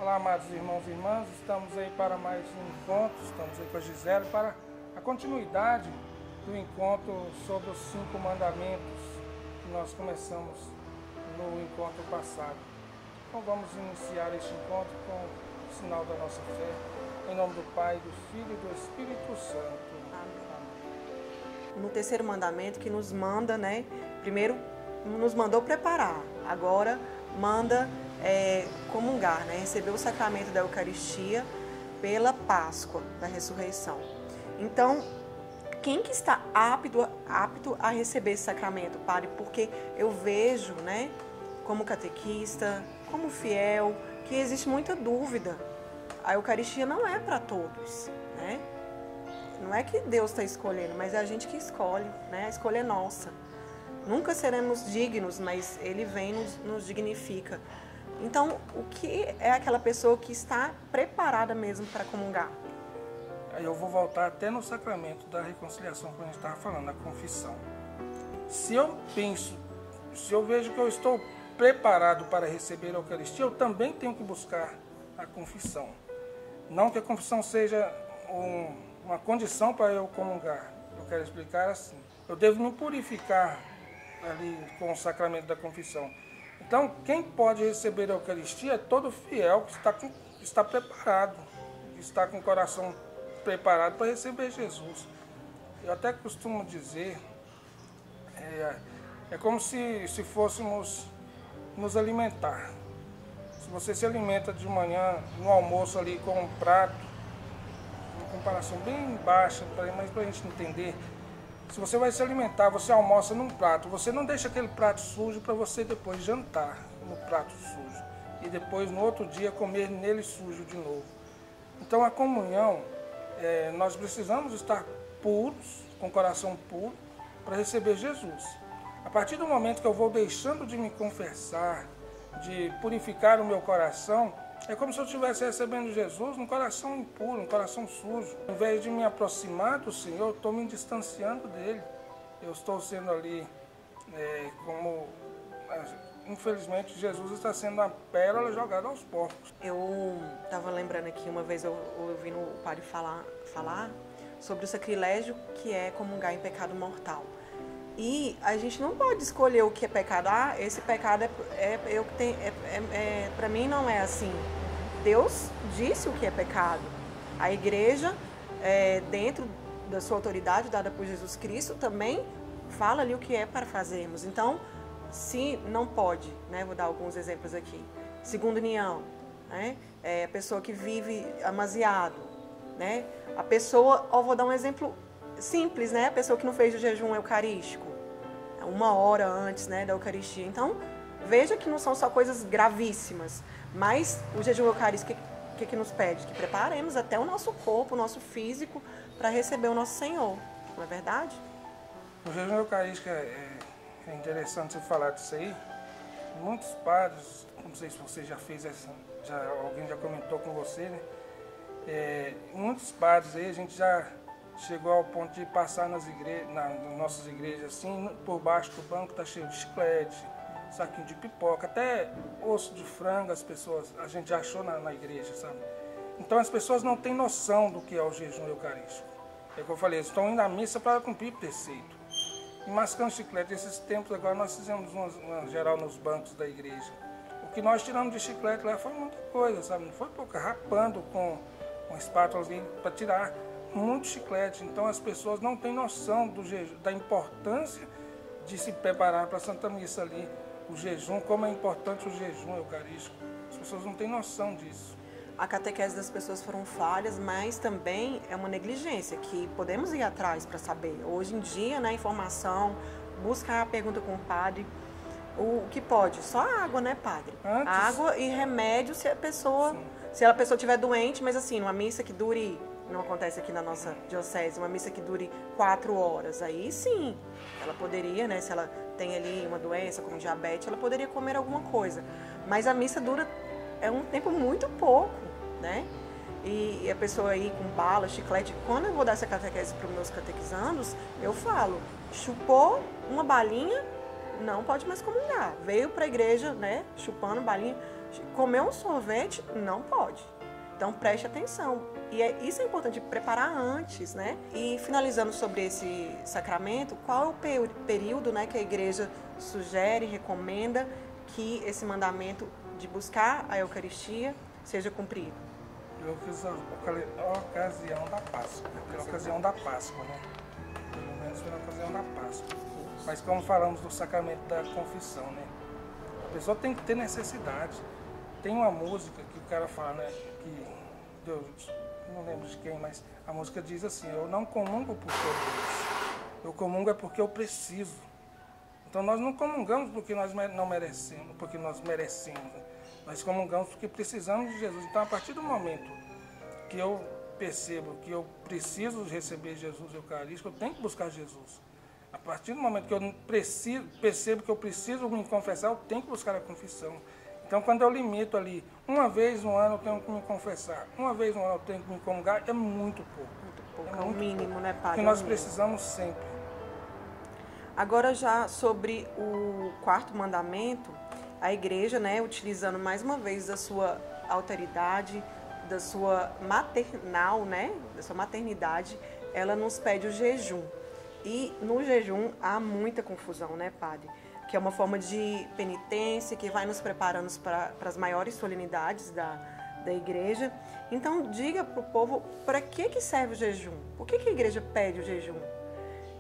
Olá, amados irmãos e irmãs, estamos aí para mais um encontro, estamos aí com a Gisele para a continuidade do encontro sobre os 5 mandamentos que nós começamos no encontro passado. Então vamos iniciar este encontro com o sinal da nossa fé, em nome do Pai, do Filho e do Espírito Santo. No terceiro mandamento que nos manda, primeiro nos mandou preparar, agora manda comungar, receber o sacramento da Eucaristia pela Páscoa da ressurreição. Então, quem que está apto a receber esse sacramento, Padre? Porque eu vejo, como catequista, como fiel, que existe muita dúvida. A Eucaristia não é para todos, Não é que Deus está escolhendo, mas é a gente que escolhe, A escolha é nossa. Nunca seremos dignos, mas Ele vem e nos dignifica. Então, o que é aquela pessoa que está preparada mesmo para comungar? Aí eu vou voltar até no sacramento da reconciliação que a gente estava falando, a confissão. Se eu vejo que eu estou preparado para receber a Eucaristia, eu também tenho que buscar a confissão. Não que a confissão seja uma condição para eu comungar. Eu quero explicar assim. Eu devo me purificar ali com o sacramento da confissão. Então, quem pode receber a Eucaristia é todo fiel que está preparado, que está com o coração preparado para receber Jesus. Eu até costumo dizer, é como se fôssemos nos alimentar. Se você se alimenta de manhã, no almoço ali com um prato, uma comparação bem baixa, mas para a gente entender, se você vai se alimentar, você almoça num prato, você não deixa aquele prato sujo para você depois jantar no prato sujo e depois no outro dia comer nele sujo de novo. Então a comunhão, nós precisamos estar puros, com o coração puro, para receber Jesus. A partir do momento que eu vou deixando de me confessar, de purificar o meu coração, é como se eu estivesse recebendo Jesus num coração impuro, um coração sujo. Em vez de me aproximar do Senhor, eu estou me distanciando dele. Eu estou sendo ali infelizmente, Jesus está sendo uma pérola jogada aos porcos. Eu estava lembrando aqui, uma vez eu ouvi o padre falar sobre o sacrilégio que é comungar em pecado mortal. E a gente não pode escolher o que é pecado. Esse pecado para mim não é assim. Deus disse o que é pecado. A igreja, dentro da sua autoridade dada por Jesus Cristo, também fala ali o que é para fazermos. Então, se não pode, vou dar alguns exemplos aqui. Segunda união, a pessoa que vive amaziado, a pessoa, vou dar um exemplo simples, a pessoa que não fez o jejum eucarístico, 1 hora antes, da Eucaristia. Então, veja que não são só coisas gravíssimas, mas o jejum eucarístico, o que nos pede? Que preparemos até o nosso corpo, o nosso físico, para receber o nosso Senhor, não é verdade? O jejum eucarístico é interessante você falar disso aí. Muitos padres, não sei se você já fez alguém já comentou com você, muitos padres aí, a gente já chegou ao ponto de passar nas nossas igrejas, assim, por baixo do banco está cheio de chiclete, saquinho de pipoca, até osso de frango a gente já achou na igreja, sabe? Então as pessoas não têm noção do que é o jejum eucarístico. É o que eu falei, eles estão indo à missa para cumprir preceito. E mascando chiclete, esses tempos agora nós fizemos uma geral nos bancos da igreja. O que nós tiramos de chiclete lá foi muita coisa, sabe? Não foi pouca, rapando com uma espátula para tirar muito chiclete. Então as pessoas não têm noção da importância de se preparar para a Santa Missa ali. O jejum, como é importante o jejum eucarístico. As pessoas não têm noção disso. A catequese das pessoas foram falhas, mas também é uma negligência que podemos ir atrás para saber. Hoje em dia, na informação, buscar a pergunta com o padre. O que pode? Só água, padre? Antes... Água e remédio se a pessoa estiver doente, mas assim, uma missa que dure, não acontece aqui na nossa diocese, uma missa que dure 4 horas, aí sim, ela poderia, se ela tem ali uma doença como diabetes, ela poderia comer alguma coisa. Mas a missa dura um tempo muito pouco, E a pessoa aí com bala, chiclete, quando eu vou dar essa catequese para os meus catequizandos, eu falo, chupou uma balinha, não pode mais comungar. Veio para a igreja, chupando balinha, Comer um sorvete não pode. Então preste atenção. E isso é importante, preparar antes, né? E finalizando sobre esse sacramento, qual é o período, né, que a igreja sugere, recomenda que esse mandamento de buscar a Eucaristia seja cumprido? Eu fiz a ocasião da Páscoa, pela ocasião da Páscoa, né? Pelo menos pela ocasião da Páscoa. Mas como falamos do sacramento da confissão, né? A pessoa tem que ter necessidade. Tem uma música que o cara fala, né? Que Deus, não lembro de quem, mas a música diz assim: eu não comungo porque eu mereço, eu comungo é porque eu preciso. Então nós não comungamos porque nós não merecemos, porque nós merecemos. Né? Nós comungamos porque precisamos de Jesus. Então, a partir do momento que eu percebo que eu preciso receber Jesus Eucarístico, eu tenho que buscar Jesus. A partir do momento que eu percebo que eu preciso me confessar, eu tenho que buscar a confissão. Então, quando eu limito ali, uma vez no ano eu tenho que me confessar, uma vez no ano eu tenho que me comungar, é muito pouco. Muito pouco, é o mínimo, né, Padre? Que nós precisamos sempre. Agora, já sobre o quarto mandamento, a igreja, né, utilizando mais uma vez da sua autoridade, da sua maternal, né, da sua maternidade, ela nos pede o jejum. E no jejum há muita confusão, né, Padre? Que é uma forma de penitência que vai nos preparando para as maiores solenidades da igreja. Então, diga para o povo para que serve o jejum? Por que a igreja pede o jejum?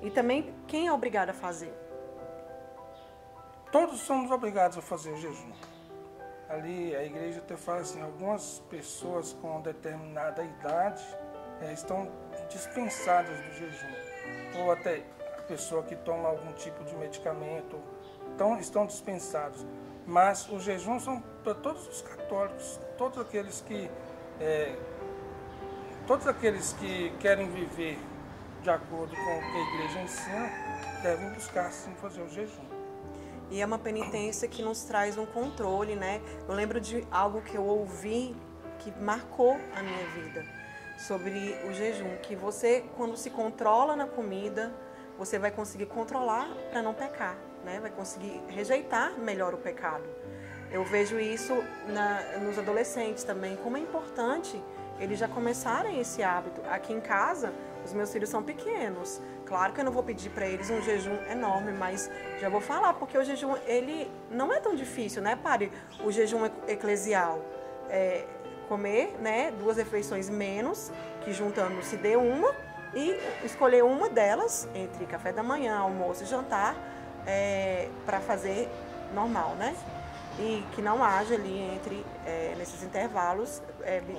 E também, quem é obrigado a fazer? Todos somos obrigados a fazer o jejum. Ali a igreja até fala assim, algumas pessoas com determinada idade estão dispensadas do jejum. Ou até a pessoa que toma algum tipo de medicamento, estão dispensados. Mas o jejum são para todos os católicos, todos aqueles que querem viver de acordo com o que a igreja ensina, devem buscar sim fazer o jejum. E é uma penitência que nos traz um controle, né? Eu lembro de algo que eu ouvi que marcou a minha vida sobre o jejum, que você, quando se controla na comida, você vai conseguir controlar para não pecar, né? Vai conseguir rejeitar melhor o pecado. Eu vejo isso nos adolescentes também, como é importante eles já começarem esse hábito. Aqui em casa, os meus filhos são pequenos. Claro que eu não vou pedir para eles um jejum enorme, mas já vou falar, porque o jejum, ele não é tão difícil, né, Padre? O jejum eclesial é comer, né, 2 refeições menos, que juntando se dê uma, e escolher uma delas entre café da manhã, almoço e jantar, para fazer normal, né? E que não haja ali nesses intervalos,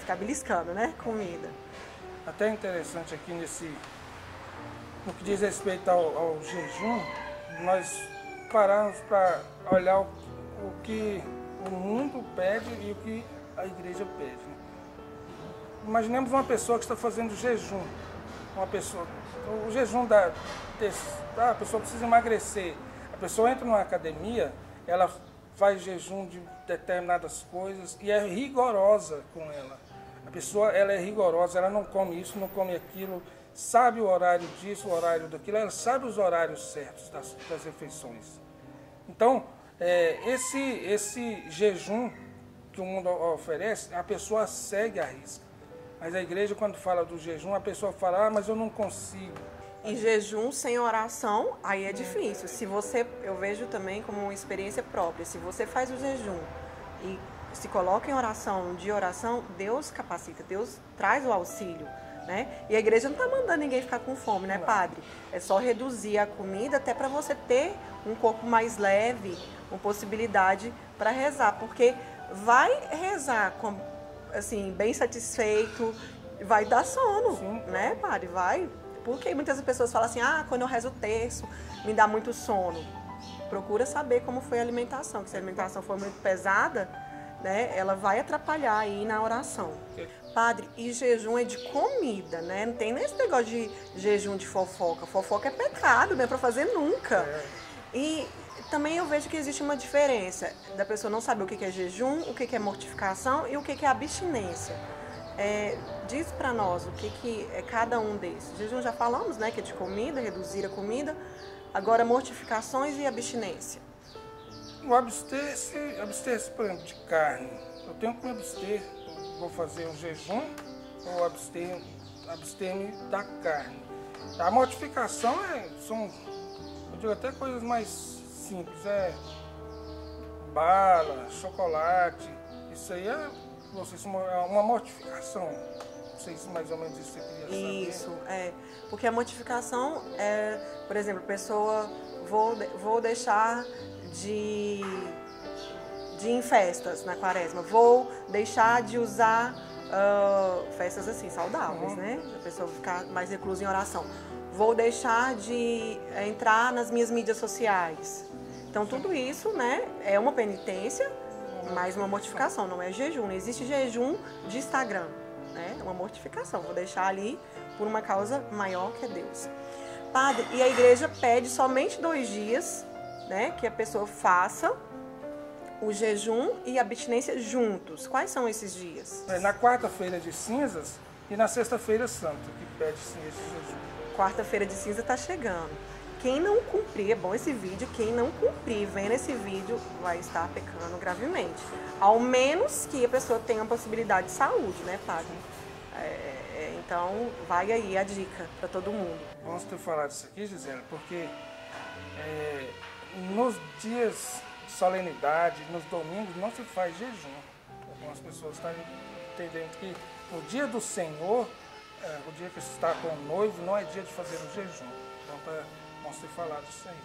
ficar beliscando, né, comida. Até interessante aqui no que diz respeito ao jejum, nós paramos para olhar o que o mundo pede e o que a igreja pede. Né? Imaginemos uma pessoa que está fazendo jejum. O jejum a pessoa precisa emagrecer. A pessoa entra numa academia, ela faz jejum de determinadas coisas e é rigorosa com ela. A pessoa ela é rigorosa, ela não come isso, não come aquilo, sabe o horário disso, o horário daquilo, ela sabe os horários certos das refeições. Então, esse jejum que o mundo oferece, a pessoa segue à risca. Mas a igreja, quando fala do jejum, a pessoa fala, mas eu não consigo. E jejum sem oração, aí é difícil. Eu vejo também como uma experiência própria, se você faz o jejum e se coloca em oração, Deus capacita, Deus traz o auxílio, né? E a igreja não está mandando ninguém ficar com fome, né, Padre? É só reduzir a comida até para você ter um corpo mais leve, uma possibilidade para rezar, porque vai rezar assim, bem satisfeito, vai dar sono, sim, né, Padre? Vai. Porque muitas pessoas falam assim, quando eu rezo o terço, me dá muito sono. Procura saber como foi a alimentação, que se a alimentação for muito pesada, né, ela vai atrapalhar aí na oração. Padre, e jejum é de comida, né? Não tem nem esse negócio de jejum de fofoca. Fofoca é pecado, não é pra fazer nunca. E também eu vejo que existe uma diferença da pessoa não saber o que é jejum, o que é mortificação e o que é abstinência. Diz para nós o que é cada um desses. Jejum já falamos, né, que é de comida, reduzir a comida. Agora, mortificações e abstinência. O abster-se, por exemplo, de carne. Eu tenho que me abster, vou fazer um jejum ou abster-me da carne. A mortificação são, eu digo até coisas mais simples, bala, chocolate, isso aí é uma mortificação. Não sei se mais ou menos isso você queria saber. Isso, porque a mortificação é, por exemplo, a pessoa, vou deixar de ir em festas na quaresma, vou deixar de usar festas assim, saudáveis, né? A pessoa ficar mais reclusa em oração. Vou deixar de entrar nas minhas mídias sociais. Então, tudo isso, né, é uma penitência, mais uma mortificação, não é jejum. Não existe jejum de Instagram, né? É uma mortificação. Vou deixar ali por uma causa maior que é Deus. Padre, e a igreja pede somente 2 dias, né, que a pessoa faça o jejum e a abstinência juntos. Quais são esses dias? Na quarta-feira de cinzas e na sexta-feira santa, que pede sim esse jejum. Quarta-feira de cinza está chegando. Quem não cumprir, é bom esse vídeo, quem não cumprir vendo esse vídeo vai estar pecando gravemente. Ao menos que a pessoa tenha uma possibilidade de saúde, né, padre? Então, vai aí a dica para todo mundo. Vamos ter falado isso aqui, Gisela, porque nos dias de solenidade, nos domingos, não se faz jejum. Algumas pessoas estão entendendo que no dia do Senhor, o dia que se está com o noivo, não é dia de fazer o jejum. Então, vamos ter falado isso aí.